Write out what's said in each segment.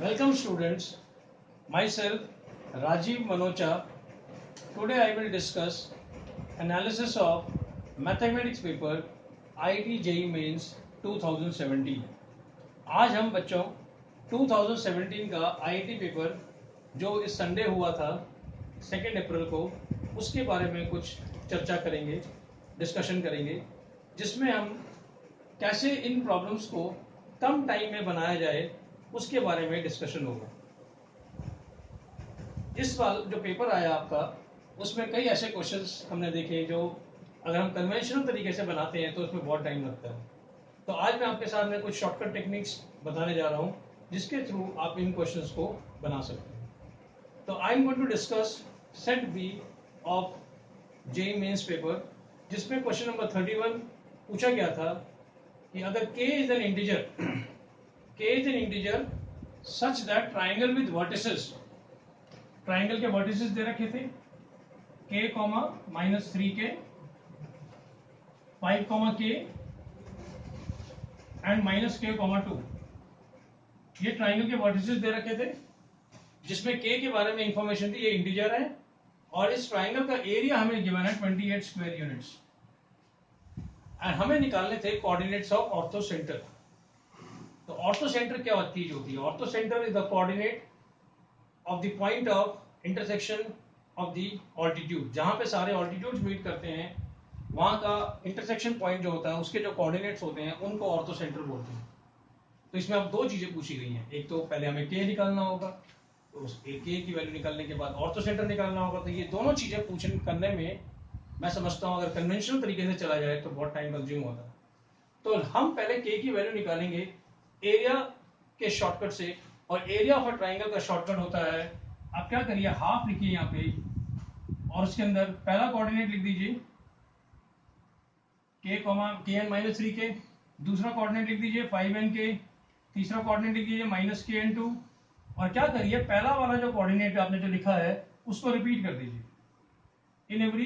Welcome students, myself Rajiv Manocha. Today I will discuss analysis of mathematics paper IIT JEE Mains 2017. आज हम बच्चों 2017 का IIT paper जो इस संडे हुआ था 2 अप्रैल को, उसके बारे में कुछ चर्चा करेंगे, डिस्कशन करेंगे, जिसमें हम कैसे इन प्रॉब्लम्स को कम टाइम में बनाया जाए उसके बारे में डिस्कशन होगा। इस साल जो पेपर आया आपका, उसमें कई ऐसे क्वेश्चंस हमने देखे जो अगर हम कन्वेंशनल तरीके से बनाते हैं तो उसमें बहुत टाइम लगता है। तो आज मैं आपके सामने कुछ शॉर्टकट टेक्निक्स बताने जा रहा हूं जिसके थ्रू आप इन क्वेश्चंस को बना सकते हैं। तो I am going to discuss set B of JEE mains paper, जिसमें क्वेश्चन नंबर 31 पूछा गया था कि अगर k is an integer such that triangle with vertices, triangle के वर्टिसेस दे रखे थे k, -3k, 5, k and -k, 2। ये ट्राइंगल के वर्टिसेस दे रखे थे जिसमें k के बारे में इंफॉर्मेशन थी, ये इंटीजर है, और इस ट्राइंगल का एरिया हमें गिवन है 28 स्क्वायर यूनिट्स, एंड हमें निकालने थे कोऑर्डिनेट्स ऑफ ऑर्थो सेंटर। तो ऑर्थो सेंटर क्या चीज होती है? Ortho centre is the coordinate of the point of intersection of the altitude. जहां पे सारे ऑल्टीट्यूड्स मीट करते हैं वहां का इंटरसेक्शन पॉइंट जो होता है, उसके जो कोऑर्डिनेट्स होते हैं उनको ऑर्थो सेंटर बोलते हैं। तो इसमें अब दो चीजें पूछी गई हैं, एक तो पहले हमें k निकालना होगा, तो उस k की वैल्यू निकालने के बाद ऑर्थो सेंटर निकालना होगा। तो ये दोनों चीजें पूछने करने में मैं समझता हूं अगर कन्वेंशनल तरीके से चला जाए तो बहुत टाइम कंज्यूम होता है। तो हम पहले k की वैल्यू निकालेंगे एरिया के शॉर्टकट से, और एरिया ऑफ अ ट्राइंगल का शॉर्टकट होता है, आप क्या करिए, हाफ लिखिए यहाँ पे, और उसके अंदर पहला कोऑर्डिनेट लिख दीजिए k, -3k, दूसरा कोऑर्डिनेट लिख दीजिए 5k, तीसरा कोऑर्डिनेट लिख दीजिए -k, और क्या करिए, पहला वाला जो कोऑर्डिनेट आपने जो लिखा है उसको रिपीट कर दीजिए। इन एवरी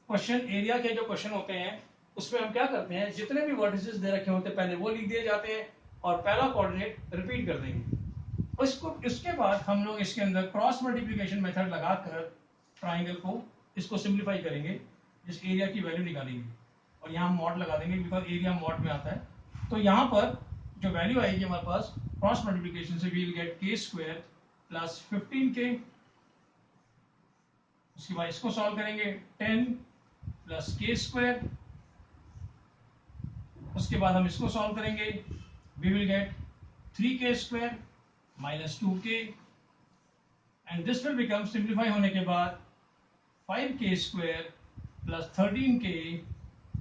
क्वेश्चन, एरिया के जो क्वेश्चन होते हैं उसमें हम क्या करते हैं, जितने भी वर्टिसेस दे रखे होते हैं पहले वो लिख दिए जाते हैं और पहला कोऑर्डिनेट रिपीट कर देंगे। इसके बाद हम लोग इसके अंदर क्रॉस मल्टीप्लिकेशन मेथड लगाकर ट्राइंगल को इसको सिंप्लीफाई करेंगे, जिस एरिया की वैल्यू निकालेंगे, और यहाँ मॉड लगा देंगे बिकॉज एरिया मॉड में आता है। तो यहाँ पर जो वैल्यू आएगी हमारे पास क्रॉस मल्टीप्लिकेशन से, we will get k² + 15k। उसके बाद इसको सॉल्व करेंगे 10 + k²। उसके बाद हम इसको सॉल्व करेंगे, we will get 3k² -2k, and this will become, simplify होने के बाद 5k² + 13k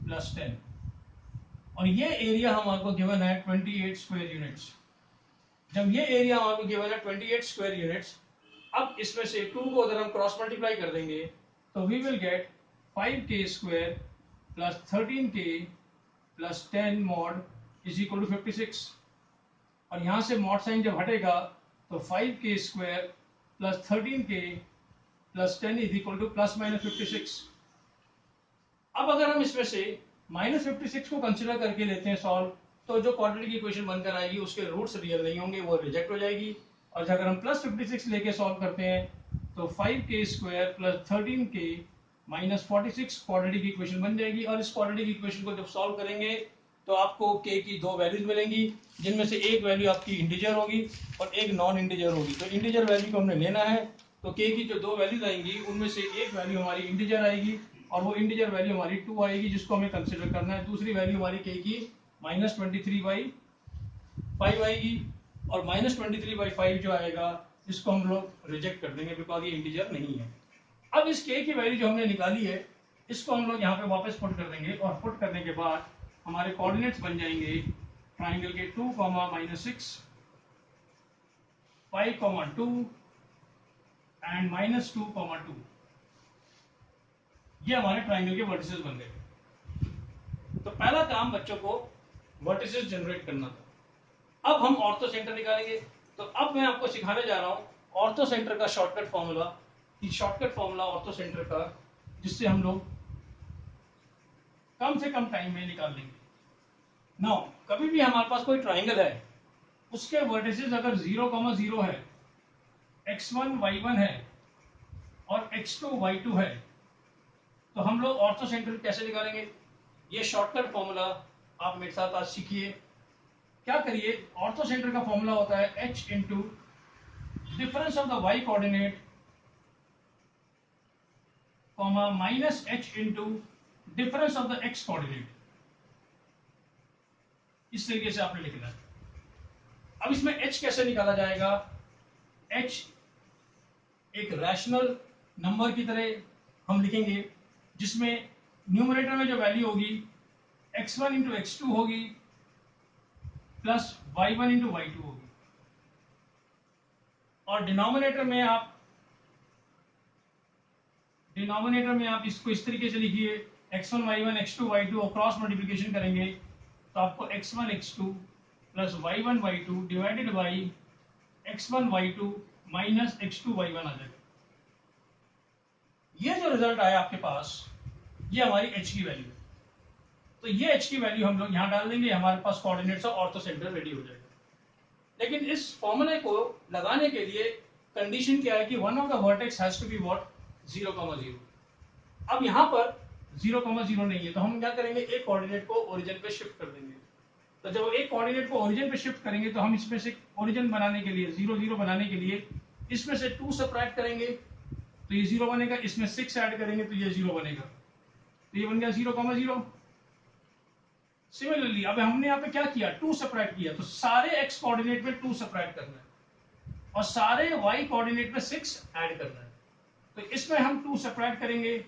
+ 10, और ये एरिया हमारे को गिवन है 28 स्क्वायर यूनिट्स। जब ये एरिया हमारे को गिवन है 28 स्क्वायर यूनिट्स, अब इसमें से 2 को अगर हम क्रॉस मल्टीप्लाई कर देंगे तो we will gate 5k² + 13k + 10 mod = 56, और यहां से मॉड साइन जब हटेगा तो 5k² + 13k + 10 = ±56। अब अगर हम इसमें से -56 को कंसिडर करके लेते हैं सॉल्व, तो जो क्वाड्रेटिक की इक्वेशन बनकर आएगी उसके रूट्स रियल नहीं होंगे, वो रिजेक्ट हो जाएगी। और अगर हम +56 लेके सॉल्व करते हैं तो 5k² + 13k - 46 क्वाड्रेटिक इक्वेशन बन जाएगी, और इस क्वाड्रेटिक इक्वेशन को जब सॉल्व करेंगे तो आपको k की दो वैल्यूज मिलेंगी, जिनमें से एक वैल्यू आपकी इंटीजर होगी और एक नॉन इंटीजर होगी। तो इंटीजर वैल्यू को हमने लेना है, तो k की जो दो वैल्यूज आएंगी उनमें से एक वैल्यू हमारी इंटीजर आएगी, और वो इंटीजर वैल्यू हमारी 2 आएगी, जिसको हमें कंसीडर करना है। दूसरी वैल्यू हमारी k की -23/5 आएगी, और -23/5 जो आएगा इसको हम लोग रिजेक्ट कर देंगे बिकॉज ये इंटीजर नहीं है। अब इस k की वैल्यू जो हमने निकाली है इसको हम लोग यहाँ पे वापस पुट कर देंगे, और पुट करने के बाद हमारे कोऑर्डिनेट्स बन जाएंगे ट्राइंगल के 2, -6, 5, 2 एंड -2, 2। ये हमारे ट्राइंगल के वर्टिसेस बन गए। तो पहला काम बच्चों को वर्टिसेस जनरेट करना था। अब हम ऑर्थो सेंटर निकालेंगे। तो अब मैं आपको सिखाने जा रहा हूं ऑर्थो सेंटर का शॉर्टकट फॉर्मूला, ऑर्थो सेंटर का, जिससे हम लोग कम से कम टाइम में निकाल लेंगे। नाउ कभी भी हमारे पास कोई ट्राइंगल है उसके वर्टिसेस अगर 0,0 है, x1 y1 है और x2 y2 है, तो हम लोग ऑर्थो सेंटर कैसे निकालेंगे? ये शॉर्टकट फॉर्मूला आप मेरे साथ आज सीखिए। क्या करिए, ऑर्थो सेंटर का फॉर्मूला होता है h into difference of the y coordinate comma minus h into difference of the x coordinate. इस तरीके से आपने लिखना है। अब इसमें h कैसे निकाला जाएगा? h एक रैशनल नंबर की तरह हम लिखेंगे, जिसमें न्यूमरेटर में जो वैल्यू होगी x1 इंटू x2 होगी प्लस y1 इंटू y2 होगी, और डिनोमिनेटर में आप इसको इस तरीके से लिखिए, x1 y1 x2 y2 और क्रॉस मल्टीप्लिकेशन करेंगे तो आपको x1 x2 plus y1 y2 divided by x1 y2 minus x2 y1 आ जाएगा। ये जो रिजल्ट आया आपके पास, ये हमारी h की वैल्यू है। तो ये h की वैल्यू हम लोग यहां डाल देंगे, हमारे पास coordinates of orthocentre ready हो जाएगा। लेकिन इस फॉर्मूले को लगाने के लिए कंडीशन क्या है कि one of the vertex has to be what 0,0। अब यहाँ पर 0,0 नहीं है, तो हम क्या करेंगे, एक कोऑर्डिनेट को ओरिजिन पे शिफ्ट कर देंगे। तो जब एक कोऑर्डिनेट को ओरिजिन पे शिफ्ट करेंगे तो हम इसमें से ओरिजिन बनाने के लिए 0, 0 बनाने के लिए इसमें से 2 सबट्रैक्ट करेंगे तो ये 0 बनेगा, इसमें 6 ऐड करेंगे तो ये 0 बनेगा, तो ये बन गया 0,0। सिमिलरली अब हमने यहाँ पे क्या किया, 2 सबट्रैक्ट किया, तो सारे x कोऑर्डिनेट में 2 सबट्रैक्ट करना है और सारे y कोऑर्डिनेट में 6 ऐड करना है। तो इसमें हम 2 सबट्रैक्ट करेंगे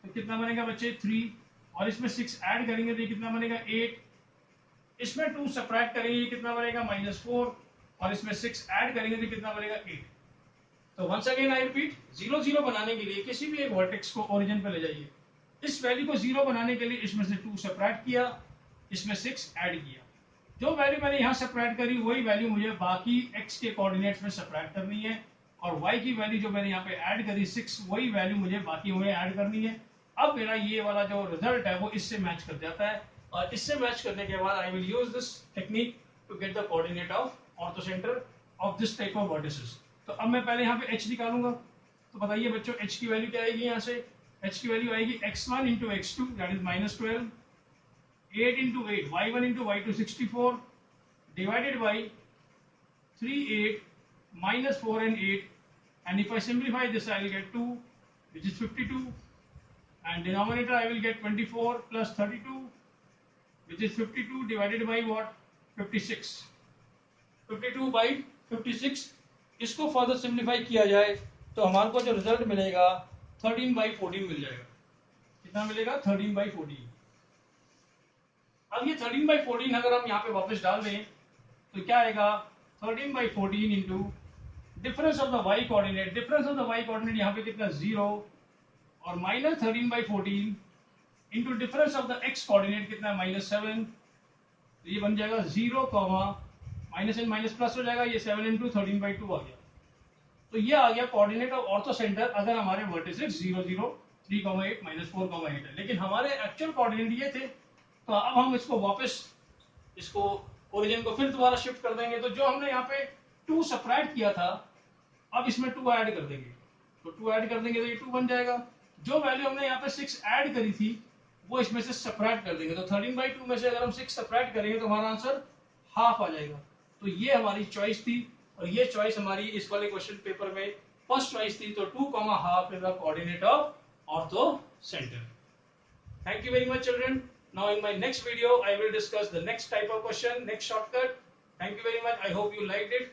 तो कितना बनेगा बच्चे 3, और इसमें 6 ऐड करेंगे तो ये कितना बनेगा 8, इसमें 2 सबट्रैक्ट करेंगे ये कितना बनेगा -4, और इसमें 6 ऐड करेंगे तो कितना बनेगा 8। तो वंस अगेन आई रिपीट, 0, 0 बनाने के लिए किसी भी एक वर्टेक्स को ओरिजिन पे ले जाइए, इस वैल्यू को 0 बनाने के लिए इसमें से 2 सबट्रैक्ट किया, इसमें 6 ऐड किया, जो वैल्यू मैंने यहाँ सबट्रैक्ट करी वही वैल्यू मुझे बाकी x के कोऑर्डिनेट्स में सबट्रैक्ट करनी है, और y की वैल्यू जो मैंने यहाँ पे ऐड करी 6, वही वैल्यू मुझे बाकी में ऐड करनी है। अब मेरा ये वाला जो रिजल्ट है वो इससे मैच कर जाता है, और इससे मैच करने के बाद I will use this technique to get the coordinate of orthocenter of this type of vertices. तो अब मैं पहले यहाँ पे h निकालूंगा, तो बताइए बच्चों h की वैल्यू क्या आएगी? यहाँ से h की वैल्यू आएगी x1 into x2 that is -12, 8 into 8, y1 into y2 64 divided by 3, 8 minus 4 and 8, and if I simplify this I will get 2 which is 52, and denominator I will get 24 plus 32 which is 52 divided by what 56, 52 by 56। इसको further simplify किया जाए तो हमारे को जो result मिलेगा 13/14 मिल जाएगा। कितना मिलेगा? 13/14। अब ये 13/14 अगर हम यहाँ पे वापस डाल दें तो क्या आएगा? 13/14 into difference of the y coordinate, difference of the y coordinate यहाँ पे कितना 0, और minus 13/14 into difference of the x coordinate कितना -7, तो ये बन जाएगा 0, माइनस एंड माइनस प्लस हो जाएगा, ये 7 इंटू 13/2 आ गया। तो ये आ गया कोऑर्डिनेट ऑफ ऑर्थो सेंटर अगर हमारे वर्टिसेस 0, 0, 3,8 -4,8 है। लेकिन हमारे एक्चुअल कोऑर्डिनेट ये थे, तो अब हम इसको वापस इसको ओरिजिन को फिर दोबारा शिफ्ट कर देंगे। तो जो हमने यहाँ पे 2 सबट्रैक्ट किया था, अब इसमें 2 ऐड कर देंगे, तो 2 ऐड कर देंगे तो ये 2 बन जाएगा। जो वैल्यू हमने यहाँ पे 6 ऐड करी थी वो इसमें से सबट्रैक्ट कर देंगे, तो 13/2 में से अगर हम 6 सबट्रैक्ट करेंगे तो हमारा आंसर हाफ आ जाएगा। तो ये हमारी चॉइस थी, और ये चॉइस हमारी इस वाले क्वेश्चन पेपर में फर्स्ट चॉइस थी। तो 2,5 is the coordinate of ortho centre. Thank you very much, children. Now in my next video, I will discuss the next type of question, next shortcut. Thank you very much. I hope you liked it.